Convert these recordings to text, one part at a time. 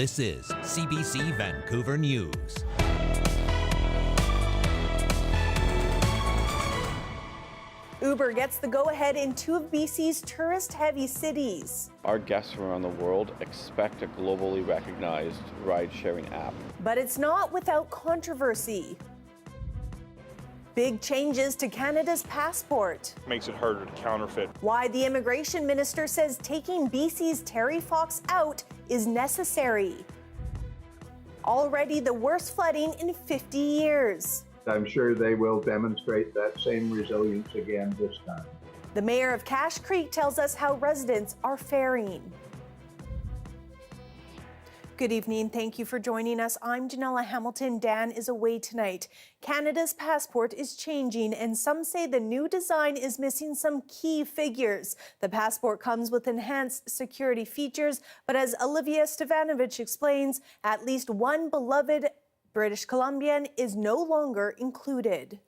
This is CBC Vancouver News. Uber gets the go-ahead in two of BC's tourist-heavy cities. Our guests from around the world expect a globally recognized ride-sharing app. But it's not without controversy. Big changes to Canada's passport. Makes it harder to counterfeit. Why the immigration minister says taking BC's Terry Fox out is necessary. Already the worst flooding in 50 years. I'm sure they will demonstrate that same resilience again this time. The mayor of Cache Creek tells us how residents are faring. Good evening. Thank you for joining us. I'm Janella Hamilton. Dan is away tonight. Canada's passport is changing, and some say the new design is missing some key figures. The passport comes with enhanced security features, but as Olivia Stefanovic explains, at least one beloved British Columbian is no longer included.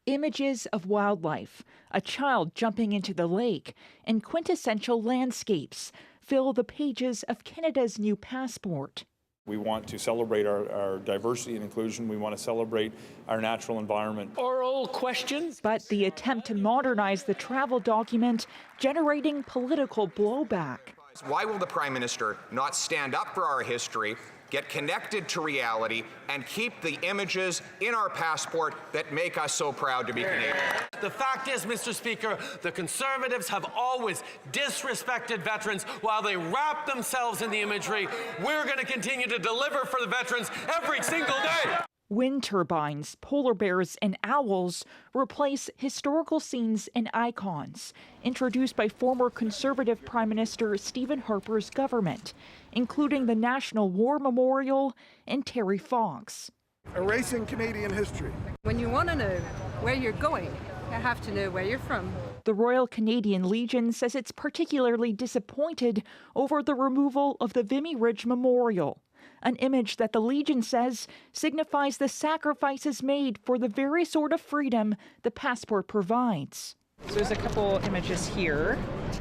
Images of wildlife, a child jumping into the lake, and quintessential landscapes fill the pages of Canada's new passport. We want to celebrate our diversity and inclusion. We want to celebrate our natural environment. Oral questions. But the attempt to modernize the travel document generating political blowback. Why will the Prime Minister not stand up for our history, get connected to reality, and keep the images in our passport that make us so proud to be Canadian? The fact is, Mr. Speaker, the Conservatives have always disrespected veterans while they wrap themselves in the imagery. We're going to continue to deliver for the veterans every single day. Wind turbines, polar bears, and owls replace historical scenes and icons introduced by former Conservative Prime Minister Stephen Harper's government, including the National War Memorial and Terry Fox. Erasing Canadian history. When you want to know where you're going, you have to know where you're from. The Royal Canadian Legion says it's particularly disappointed over the removal of the Vimy Ridge Memorial, an image that the Legion says signifies the sacrifices made for the very sort of freedom the passport provides. So there's a couple images here.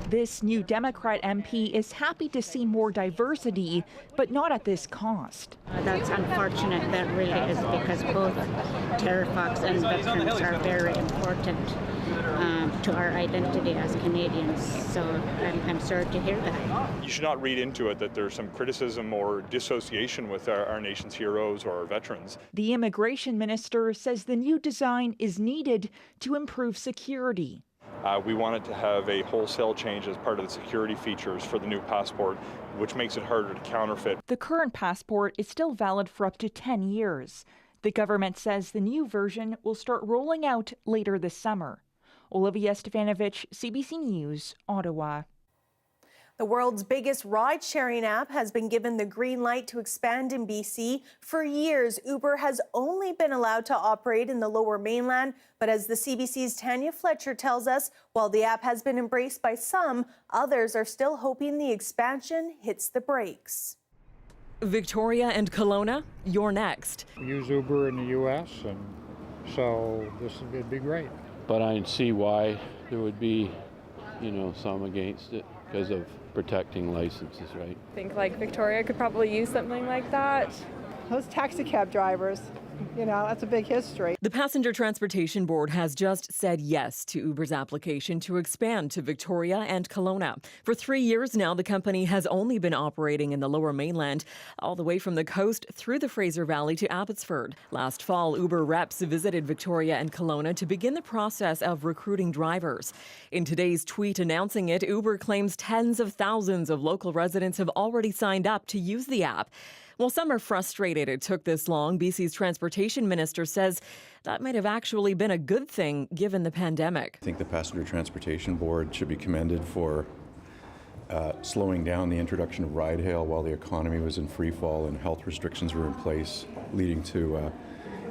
This new Democrat MP is happy to see more diversity, but not at this cost. That's unfortunate, that really is, because both Terry Fox and veterans are very important to our identity as Canadians. So I'm sorry to hear that. You should not read into it that there's some criticism or dissociation with our nation's heroes or our veterans. The immigration minister says the new design is needed to improve security. We wanted to have a wholesale change as part of the security features for the new passport, which makes it harder to counterfeit. The current passport is still valid for up to 10 years. The government says the new version will start rolling out later this summer. Olivia Stefanovic, CBC News, Ottawa. The world's biggest ride-sharing app has been given the green light to expand in BC. For years, Uber has only been allowed to operate in the Lower Mainland, but as the CBC's Tanya Fletcher tells us, while the app has been embraced by some, others are still hoping the expansion hits the brakes. Victoria and Kelowna, you're next. We use Uber in the U.S., and so this would be great. But I see why there would be, some against it because of protecting licenses, right? I think Victoria could probably use something like that. Those taxi cab drivers, that's a big history. The Passenger Transportation Board has just said yes to Uber's application to expand to Victoria and Kelowna. For 3 years now, the company has only been operating in the Lower Mainland, all the way from the coast through the Fraser Valley to Abbotsford. Last fall, Uber reps visited Victoria and Kelowna to begin the process of recruiting drivers. In today's tweet announcing it, Uber claims tens of thousands of local residents have already signed up to use the app. While some are frustrated it took this long, BC's transportation minister says that might have actually been a good thing given the pandemic. I think the Passenger Transportation Board should be commended for slowing down the introduction of ride-hail while the economy was in free fall and health restrictions were in place, leading to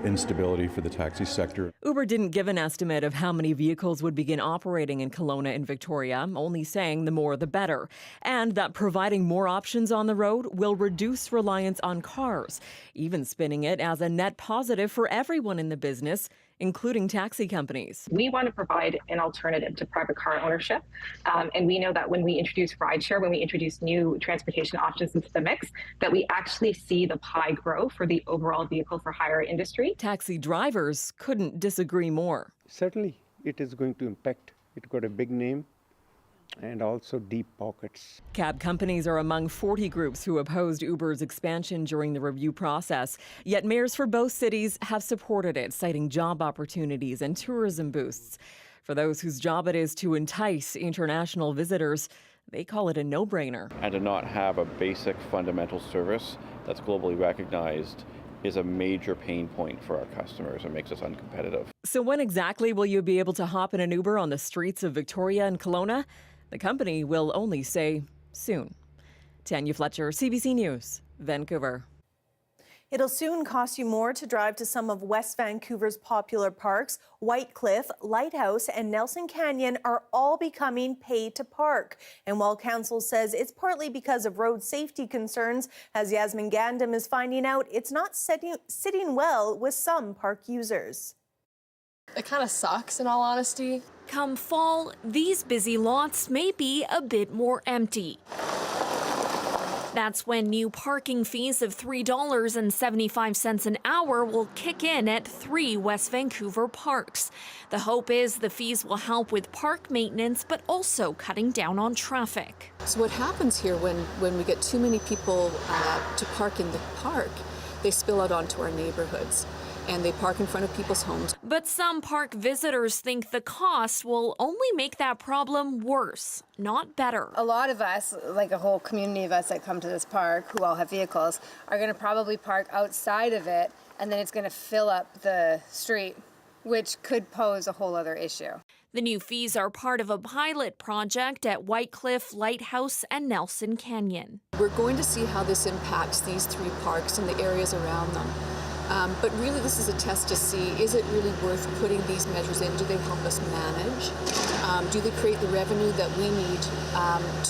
instability for the taxi sector. Uber didn't give an estimate of how many vehicles would begin operating in Kelowna and Victoria, only saying the more the better, and that providing more options on the road will reduce reliance on cars, even spinning it as a net positive for everyone in the business, including taxi companies. We want to provide an alternative to private car ownership. And we know that when we introduce rideshare, when we introduce new transportation options into the mix, that we actually see the pie grow for the overall vehicle for hire industry. Taxi drivers couldn't disagree more. Certainly, it is going to impact. It got a big name and also deep pockets. Cab companies are among 40 groups who opposed Uber's expansion during the review process. Yet mayors for both cities have supported it, citing job opportunities and tourism boosts. For those whose job it is to entice international visitors, they call it a no-brainer. And to not have a basic fundamental service that's globally recognized is a major pain point for our customers and makes us uncompetitive. So when exactly will you be able to hop in an Uber on the streets of Victoria and Kelowna? The company will only say soon. Tanya Fletcher, CBC News, Vancouver. It'll soon cost you more to drive to some of West Vancouver's popular parks. White Cliff, Lighthouse, and Nelson Canyon are all becoming pay to park. And while council says it's partly because of road safety concerns, as Yasmin Gandam is finding out, it's not sitting well with some park users. It kind of sucks, in all honesty. Come fall, these busy lots may be a bit more empty. That's when new parking fees of $3.75 an hour will kick in at 3 West Vancouver parks. The hope is the fees will help with park maintenance, but also cutting down on traffic. So what happens here when we get too many people to park in the park, they spill out onto our neighborhoods. And they park in front of people's homes. But some park visitors think the cost will only make that problem worse, not better. A lot of us, like a whole community of us that come to this park who all have vehicles, are going to probably park outside of it, and then it's going to fill up the street, which could pose a whole other issue. The new fees are part of a pilot project at White Cliff, Lighthouse, and Nelson Canyon. We're going to see how this impacts these 3 parks and the areas around them. But really, this is a test to see, is it really worth putting these measures in? Do they help us manage? Do they create the revenue that we need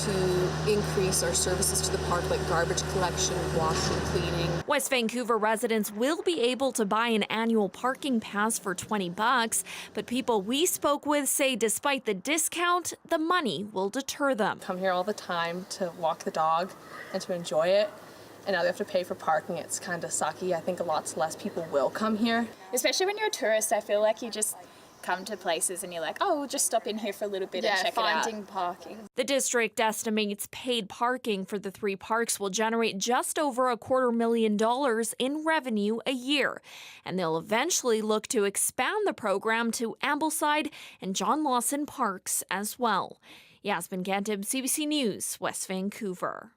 to increase our services to the park, like garbage collection, washing, cleaning? West Vancouver residents will be able to buy an annual parking pass for $20, but people we spoke with say despite the discount, the money will deter them. Come here all the time to walk the dog and to enjoy it. And now they have to pay for parking. It's kind of sucky. I think lots less people will come here. Especially when you're a tourist, I feel like you just come to places and you're like, oh, we'll just stop in here for a little bit and check it out. Finding parking. The district estimates paid parking for the 3 parks will generate just over $250,000 in revenue a year. And they'll eventually look to expand the program to Ambleside and John Lawson parks as well. Yasmin Gandam, CBC News, West Vancouver.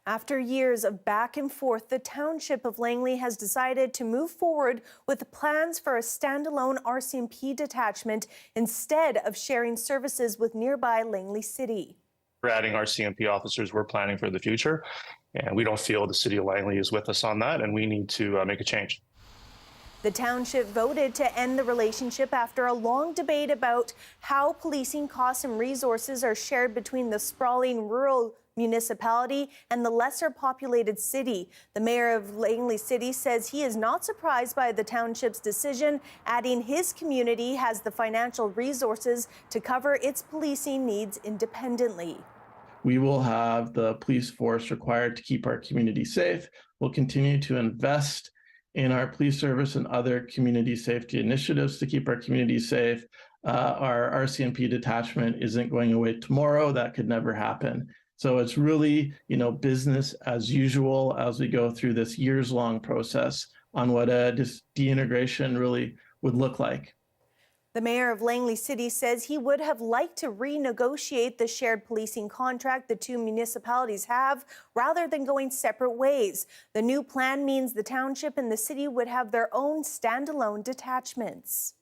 After years of back and forth, the township of Langley has decided to move forward with plans for a standalone RCMP detachment instead of sharing services with nearby Langley City. We're adding RCMP officers we're planning for the future, and we don't feel the city of Langley is with us on that, and we need to make a change. The township voted to end the relationship after a long debate about how policing costs and resources are shared between the sprawling rural municipality and the lesser populated city. The mayor of Langley City says he is not surprised by the township's decision, adding his community has the financial resources to cover its policing needs independently. We will have the police force required to keep our community safe. We'll continue to invest in our police service and other community safety initiatives to keep our community safe. Our RCMP detachment isn't going away tomorrow. That could never happen. So it's really, business as usual as we go through this years-long process on what a deintegration really would look like. The mayor of Langley City says he would have liked to renegotiate the shared policing contract the 2 municipalities have rather than going separate ways. The new plan means the township and the city would have their own standalone detachments.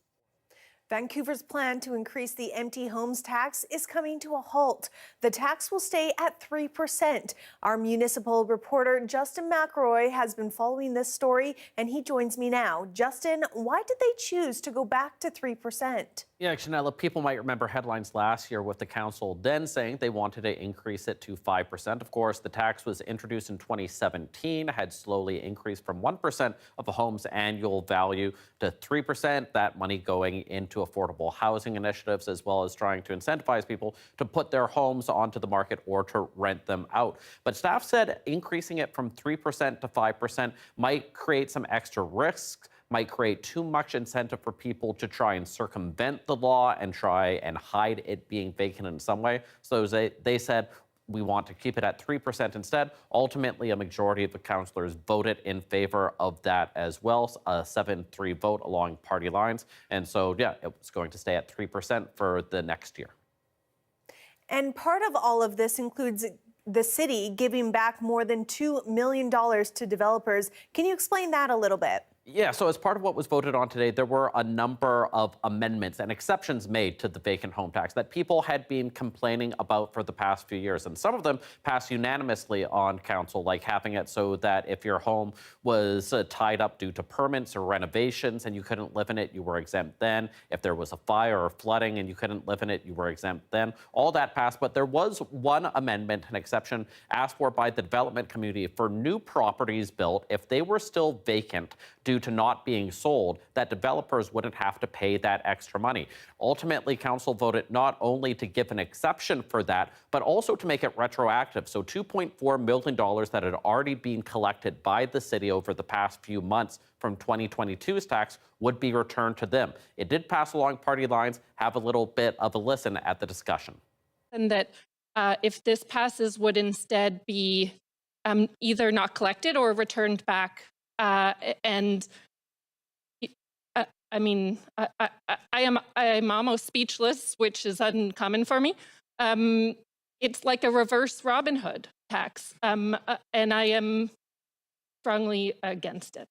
Vancouver's plan to increase the empty homes tax is coming to a halt. The tax will stay at 3%. Our municipal reporter, Justin McElroy, has been following this story, and he joins me now. Justin, why did they choose to go back to 3%? Yeah, Janella, people might remember headlines last year with the council then saying they wanted to increase it to 5%. Of course, the tax was introduced in 2017, had slowly increased from 1% of a home's annual value to 3%. That money going into affordable housing initiatives, as well as trying to incentivize people to put their homes onto the market or to rent them out. But staff said increasing it from 3% to 5% might create some extra risks, might create too much incentive for people to try and circumvent the law and try and hide it being vacant in some way. So they said, we want to keep it at 3% instead. Ultimately, a majority of the councillors voted in favor of that as well, a 7-3 vote along party lines. And so, yeah, it was going to stay at 3% for the next year. And part of all of this includes the city giving back more than $2 million to developers. Can you explain that a little bit? Yeah, so as part of what was voted on today, there were a number of amendments and exceptions made to the vacant home tax that people had been complaining about for the past few years. And some of them passed unanimously on council, like having it so that if your home was tied up due to permits or renovations and you couldn't live in it, you were exempt then. If there was a fire or flooding and you couldn't live in it, you were exempt then. All that passed, but there was one amendment, an exception asked for by the development community for new properties built if they were still vacant due to not being sold, that developers wouldn't have to pay that extra money. Ultimately, council voted not only to give an exception for that, but also to make it retroactive. So $2.4 million that had already been collected by the city over the past few months from 2022's tax would be returned to them. It did pass along party lines. Have a little bit of a listen at the discussion. And that if this passes, would instead be either not collected or returned back. I mean, I'm almost speechless, which is uncommon for me. It's like a reverse Robin Hood tax, and I am strongly against it.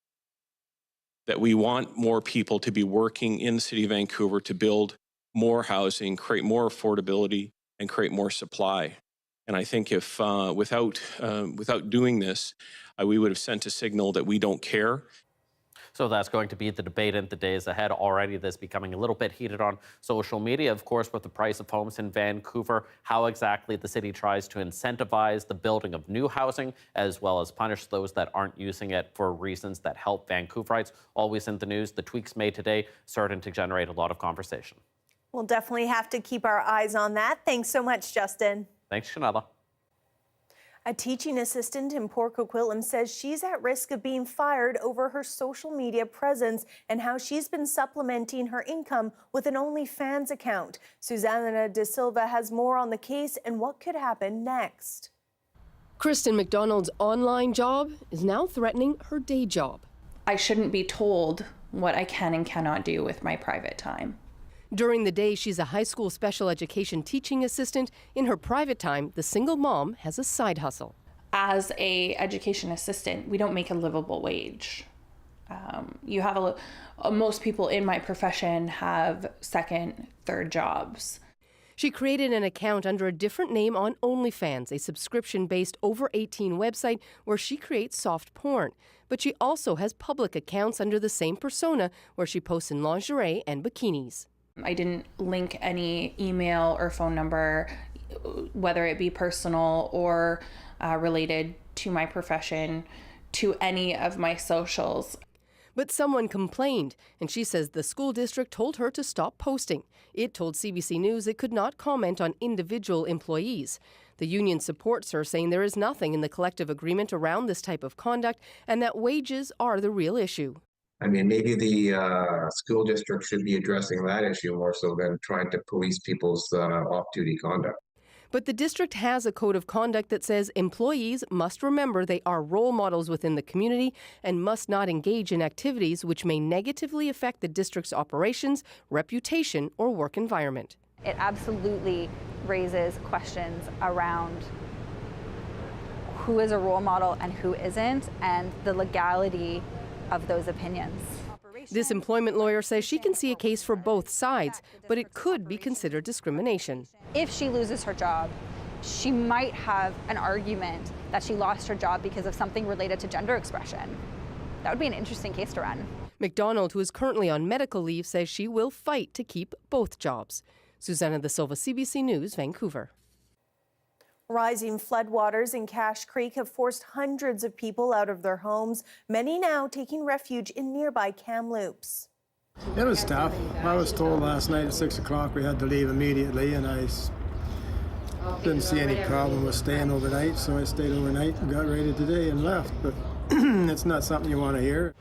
That we want more people to be working in the city of Vancouver to build more housing, create more affordability, and create more supply. And I think if without doing this, we would have sent a signal that we don't care. So that's going to be the debate in the days ahead. Already this becoming a little bit heated on social media, of course, with the price of homes in Vancouver, how exactly the city tries to incentivize the building of new housing, as well as punish those that aren't using it for reasons that help Vancouverites. Always in the news, the tweaks made today starting to generate a lot of conversation. We'll definitely have to keep our eyes on that. Thanks so much, Justin. Thanks, Janella. A teaching assistant in Port Coquitlam says she's at risk of being fired over her social media presence and how she's been supplementing her income with an OnlyFans account. Susanna De Silva has more on the case and what could happen next. Kristen McDonald's online job is now threatening her day job. I shouldn't be told what I can and cannot do with my private time. During the day, she's a high school special education teaching assistant. In her private time, the single mom has a side hustle. As an education assistant, we don't make a livable wage. You have most people in my profession have second, third jobs. She created an account under a different name on OnlyFans, a subscription-based over-18 website where she creates soft porn. But she also has public accounts under the same persona where she posts in lingerie and bikinis. I didn't link any email or phone number, whether it be personal or related to my profession, to any of my socials. But someone complained, and she says the school district told her to stop posting. It told CBC News it could not comment on individual employees. The union supports her, saying there is nothing in the collective agreement around this type of conduct and that wages are the real issue. I mean, maybe the school district should be addressing that issue more so than trying to police people's off-duty conduct. But the district has a code of conduct that says employees must remember they are role models within the community and must not engage in activities which may negatively affect the district's operations, reputation, or work environment. It absolutely raises questions around who is a role model and who isn't, and the legality of those opinions. This employment lawyer says she can see a case for both sides, but it could be considered discrimination. If she loses her job, she might have an argument that she lost her job because of something related to gender expression. That would be an interesting case to run. McDonald, who is currently on medical leave, says she will fight to keep both jobs. Susanna De Silva, CBC News, Vancouver. Rising floodwaters in Cache Creek have forced hundreds of people out of their homes, many now taking refuge in nearby Kamloops. It was tough. I was told last night at 6 o'clock we had to leave immediately, and I didn't see any problem with staying overnight, so I stayed overnight and got ready today and left, but it's not something you want to hear.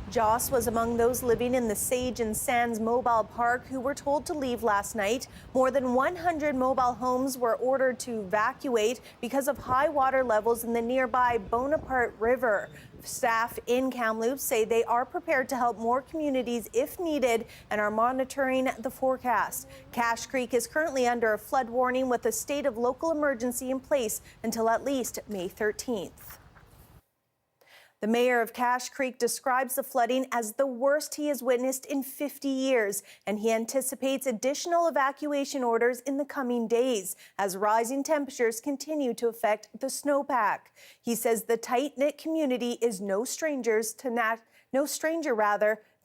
Joss was among those living in the Sage and Sands Mobile Park who were told to leave last night. More than 100 mobile homes were ordered to evacuate because of high water levels in the nearby Bonaparte River. Staff in Kamloops say they are prepared to help more communities if needed and are monitoring the forecast. Cache Creek is currently under a flood warning with a state of local emergency in place until at least May 13th. The mayor of Cache Creek describes the flooding as the worst he has witnessed in 50 years, and he anticipates additional evacuation orders in the coming days as rising temperatures continue to affect the snowpack. He says the tight-knit community is no stranger to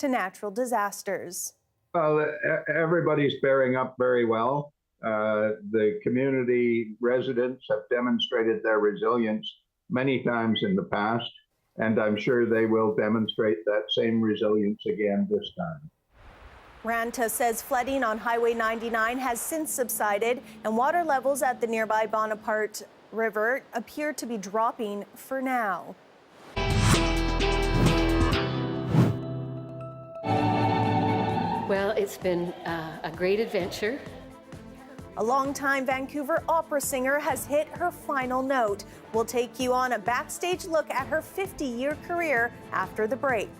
natural disasters. Well, everybody's bearing up very well. The community residents have demonstrated their resilience many times in the past, and I'm sure they will demonstrate that same resilience again this time. Ranta says flooding on Highway 99 has since subsided, and water levels at the nearby Bonaparte River appear to be dropping for now. Well, it's been a great adventure. A longtime Vancouver opera singer has hit her final note. We'll take you on a backstage look at her 50-year career after the break.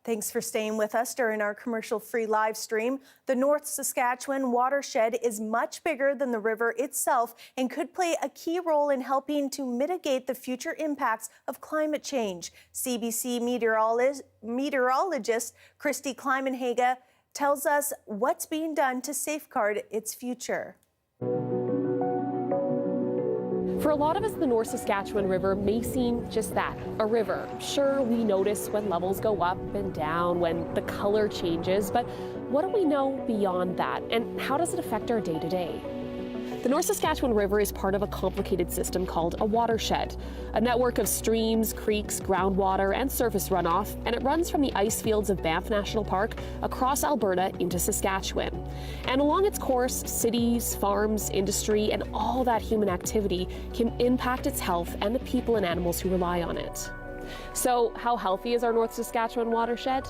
Thanks for staying with us during our commercial-free live stream. The North Saskatchewan Watershed is much bigger than the river itself and could play a key role in helping to mitigate the future impacts of climate change. CBC meteorologist Christy Kleimenhage tells us what's being done to safeguard its future. For a lot of us, the North Saskatchewan River may seem just that, a river. Sure, we notice when levels go up and down, when the color changes, but what do we know beyond that, and how does it affect our day-to-day? The North Saskatchewan River is part of a complicated system called a watershed, a network of streams, creeks, groundwater, and surface runoff, and it runs from the ice fields of Banff National Park across Alberta into Saskatchewan. And along its course, cities, farms, industry, and all that human activity can impact its health and the people and animals who rely on it. So, how healthy is our North Saskatchewan watershed?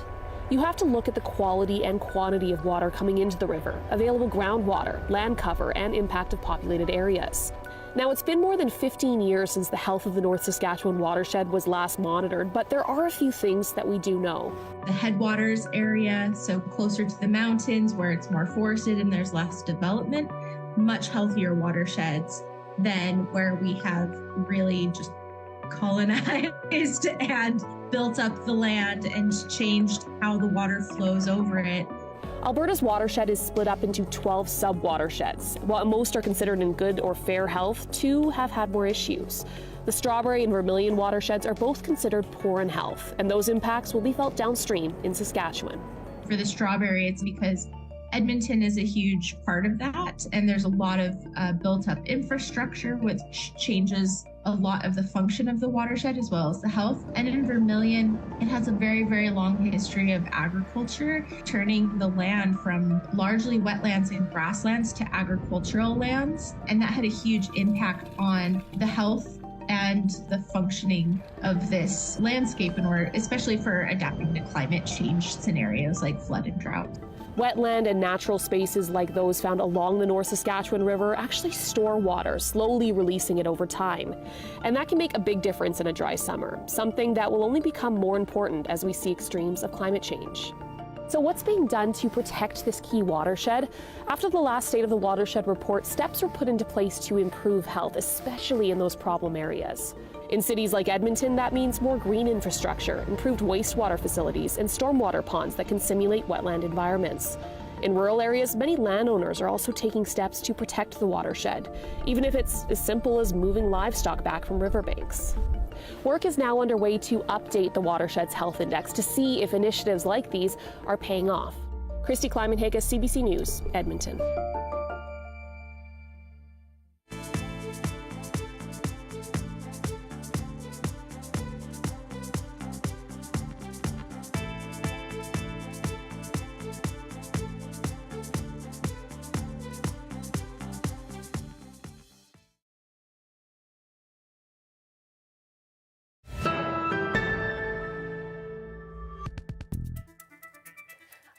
You have to look at the quality and quantity of water coming into the river, available groundwater, land cover, and impact of populated areas. Now, it's been more than 15 years since the health of the North Saskatchewan watershed was last monitored, but there are a few things that we do know. The headwaters area, so closer to the mountains where it's more forested and there's less development, much healthier watersheds than where we have really just colonized and built up the land and changed how the water flows over it. Alberta's watershed is split up into 12 sub-watersheds. While most are considered in good or fair health, 2 have had more issues. The Strawberry and Vermilion watersheds are both considered poor in health, and those impacts will be felt downstream in Saskatchewan. For the Strawberry, it's because Edmonton is a huge part of that, and there's a lot of built-up infrastructure, which changes a lot of the function of the watershed as well as the health. And in Vermilion, it has a very, very long history of agriculture, turning the land from largely wetlands and grasslands to agricultural lands. And that had a huge impact on the health and the functioning of this landscape, in order, especially for adapting to climate change scenarios like flood and drought. Wetland and natural spaces like those found along the North Saskatchewan River actually store water, slowly releasing it over time. And that can make a big difference in a dry summer, something that will only become more important as we see extremes of climate change. So what's being done to protect this key watershed? After the last State of the Watershed report, steps were put into place to improve health, especially in those problem areas. In cities like Edmonton, that means more green infrastructure, improved wastewater facilities, and stormwater ponds that can simulate wetland environments. In rural areas, many landowners are also taking steps to protect the watershed, even if it's as simple as moving livestock back from riverbanks. Work is now underway to update the watershed's health index to see if initiatives like these are paying off. Christy Kleiman-Higgis, CBC News, Edmonton.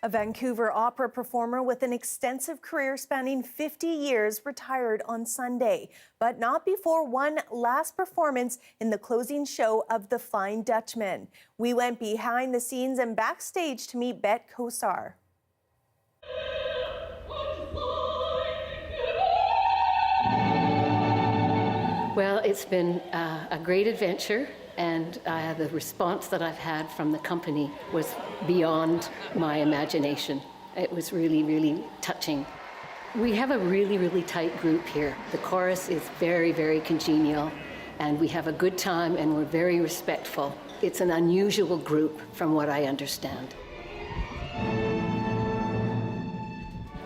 A Vancouver opera performer with an extensive career spanning 50 years retired on Sunday, but not before one last performance in the closing show of The Flying Dutchman. We went behind the scenes and backstage to meet Bet Kosar. Well, it's been a great adventure, and the response that I've had from the company was beyond my imagination. It was really, really touching. We have a really, really tight group here. The chorus is very, very congenial, and we have a good time, and we're very respectful. It's an unusual group, from what I understand.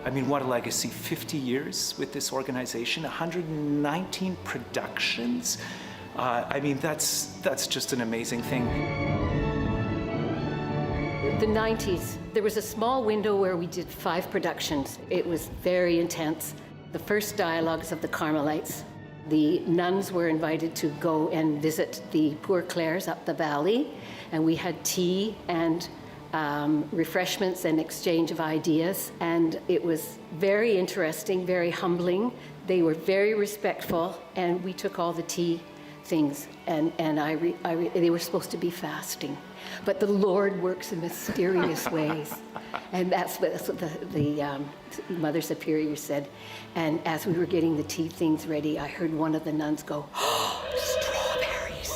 I mean, what a legacy. 50 years with this organization, 119 productions. I mean, that's just an amazing thing. The 90s, there was a small window where we did 5 productions. It was very intense. The first dialogues of the Carmelites. The nuns were invited to go and visit the Poor Clares up the valley, and we had tea and refreshments and exchange of ideas, and it was very interesting, very humbling. They were very respectful, and we took all the tea things, and they were supposed to be fasting, but the Lord works in mysterious ways, and that's what the Mother Superior said. And as we were getting the tea things ready, I heard one of the nuns go, "Oh, strawberries."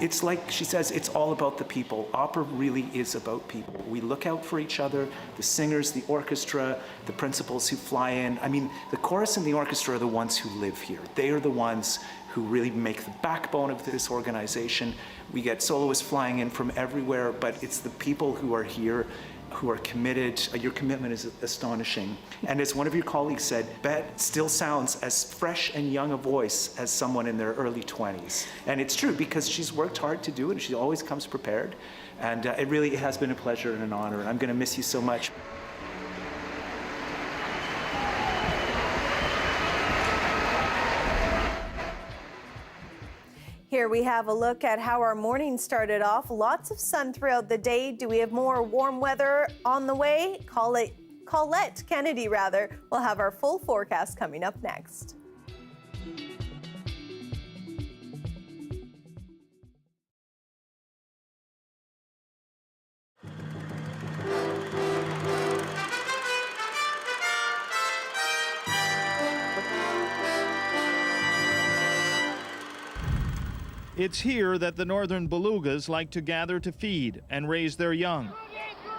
It's like she says, it's all about the people. Opera really is about people. We look out for each other, the singers, the orchestra, the principals who fly in. I mean, the chorus and the orchestra are the ones who live here. They are the ones who really make the backbone of this organization. We get soloists flying in from everywhere, but it's the people who are here who are committed. Your commitment is astonishing. And as one of your colleagues said, Bet still sounds as fresh and young a voice as someone in their early 20s. And it's true, because she's worked hard to do it, and she always comes prepared. And it really has been a pleasure and an honor, and I'm gonna miss you so much. Here we have a look at how our morning started off. Lots of sun throughout the day. Do we have more warm weather on the way? Colette Kennedy, will have our full forecast coming up next. It's here that the northern belugas like to gather to feed and raise their young.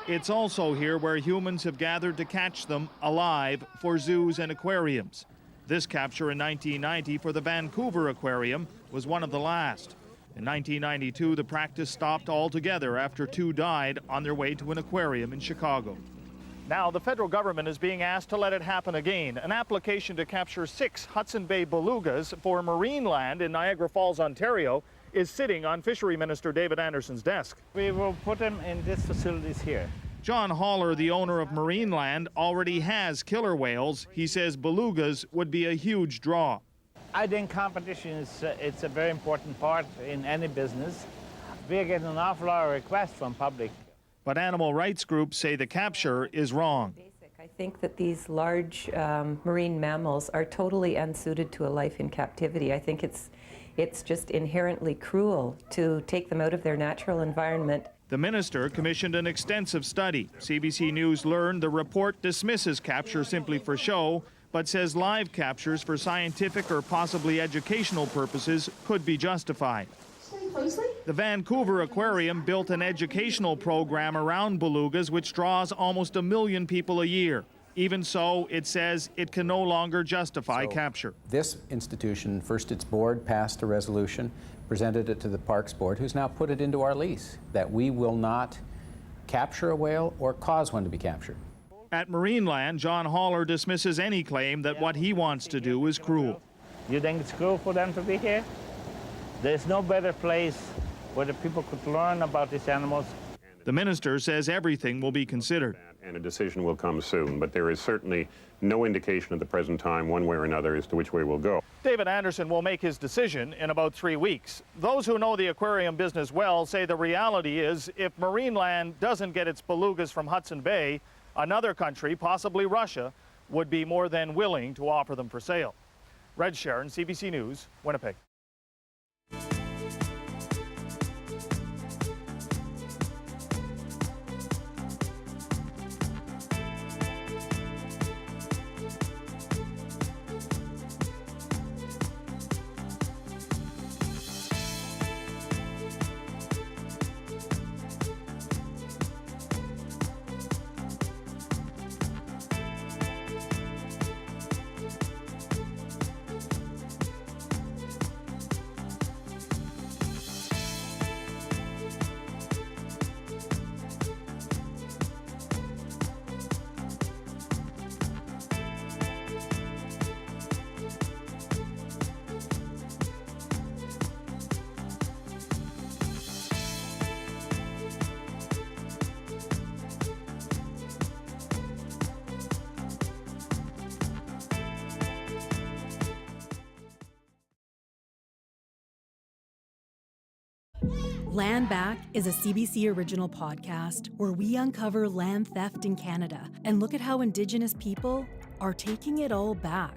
It's also here where humans have gathered to catch them alive for zoos and aquariums. This capture in 1990 for the Vancouver Aquarium was one of the last. In 1992, the practice stopped altogether after 2 died on their way to an aquarium in Chicago. Now, the federal government is being asked to let it happen again. An application to capture 6 Hudson Bay belugas for marine land in Niagara Falls, Ontario, is sitting on Fishery Minister David Anderson's desk. We will put them in these facilities here. John Haller, the owner of Marine Land, already has killer whales. He says belugas would be a huge draw. I think competition is it's a very important part in any business. We're getting an awful lot of requests from public. But animal rights groups say the capture is wrong. I think that these large marine mammals are totally unsuited to a life in captivity. I think it's just inherently cruel to take them out of their natural environment. The minister commissioned an extensive study. CBC News learned the report dismisses capture simply for show, but says live captures for scientific or possibly educational purposes could be justified. Stay closely. The Vancouver Aquarium built an educational program around belugas which draws almost 1 million people a year. Even so, it says it can no longer justify capture. This institution, first its board passed a resolution, presented it to the Parks Board, who's now put it into our lease, that we will not capture a whale or cause one to be captured. At Marineland, John Haller dismisses any claim that what he wants to do is cruel. You think it's cruel for them to be here? There's no better place where the people could learn about these animals. The minister says everything will be considered. And a decision will come soon, but there is certainly no indication at the present time, one way or another, as to which way we'll go. David Anderson will make his decision in about 3 weeks. Those who know the aquarium business well say the reality is if Marineland doesn't get its belugas from Hudson Bay, another country, possibly Russia, would be more than willing to offer them for sale. Red Sharon, CBC News, Winnipeg. Land Back is a CBC original podcast where we uncover land theft in Canada and look at how Indigenous people are taking it all back.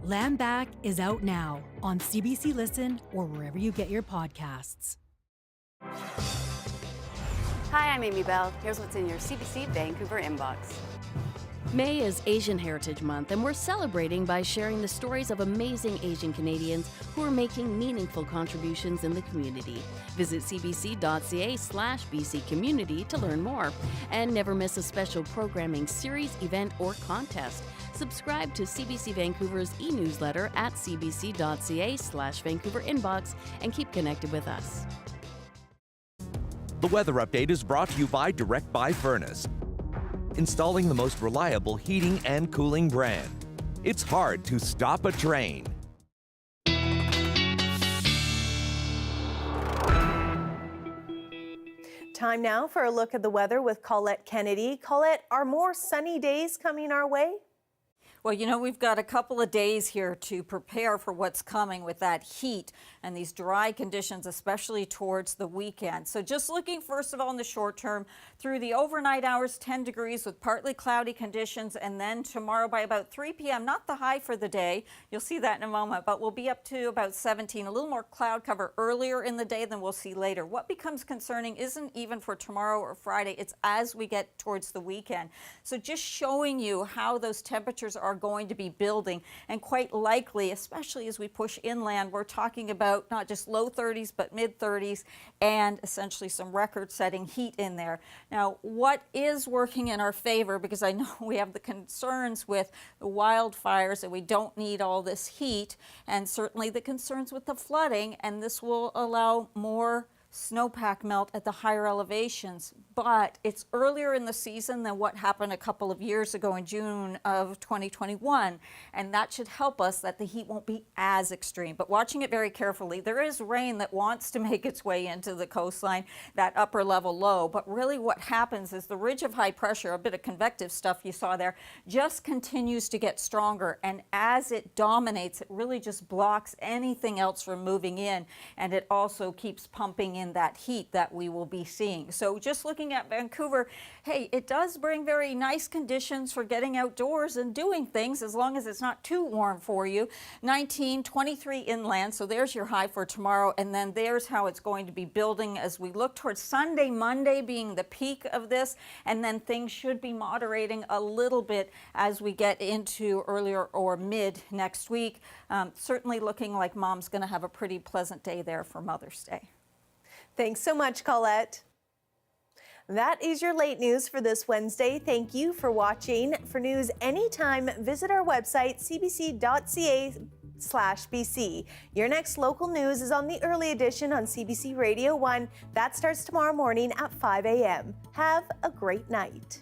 Land Back is out now on CBC Listen or wherever you get your podcasts. Hi, I'm Amy Bell. Here's what's in your CBC Vancouver inbox. May is Asian Heritage Month, and we're celebrating by sharing the stories of amazing Asian Canadians who are making meaningful contributions in the community. Visit cbc.ca/BC Community to learn more. And never miss a special programming series, event, or contest. Subscribe to CBC Vancouver's e-newsletter at cbc.ca/Vancouver inbox and keep connected with us. The weather update is brought to you by Direct Buy Furnace, installing the most reliable heating and cooling brand. It's hard to stop a train. Time now for a look at the weather with Colette Kennedy. Colette, are more sunny days coming our way? Well, you know, we've got a couple of days here to prepare for what's coming with that heat and these dry conditions, especially towards the weekend. So just looking, first of all, in the short term, through the overnight hours, 10 degrees with partly cloudy conditions, and then tomorrow by about 3 p.m., not the high for the day, you'll see that in a moment, but we'll be up to about 17, a little more cloud cover earlier in the day than we'll see later. What becomes concerning isn't even for tomorrow or Friday, it's as we get towards the weekend. So just showing you how those temperatures are going to be building, and quite likely, especially as we push inland, we're talking about not just low 30s but mid 30s and essentially some record-setting heat in there. Now, what is working in our favor, because I know we have the concerns with the wildfires and we don't need all this heat, and certainly the concerns with the flooding, and this will allow more snowpack melt at the higher elevations, but it's earlier in the season than what happened a couple of years ago in June of 2021, and that should help us that the heat won't be as extreme. But watching it very carefully, there is rain that wants to make its way into the coastline, that upper level low, but really what happens is the ridge of high pressure, a bit of convective stuff you saw there, just continues to get stronger, and as it dominates, it really just blocks anything else from moving in, and it also keeps pumping in that heat that we will be seeing. So just looking at Vancouver, hey, it does bring very nice conditions for getting outdoors and doing things as long as it's not too warm for you. 19, 23 inland, so there's your high for tomorrow, and then there's how it's going to be building as we look towards Sunday, Monday being the peak of this, and then things should be moderating a little bit as we get into earlier or mid next week. Certainly looking like Mom's going to have a pretty pleasant day there for Mother's Day. Thanks so much, Colette. That is your late news for this Wednesday. Thank you for watching. For news anytime, visit our website, cbc.ca/BC. Your next local news is on the early edition on CBC Radio 1. That starts tomorrow morning at 5 a.m. Have a great night.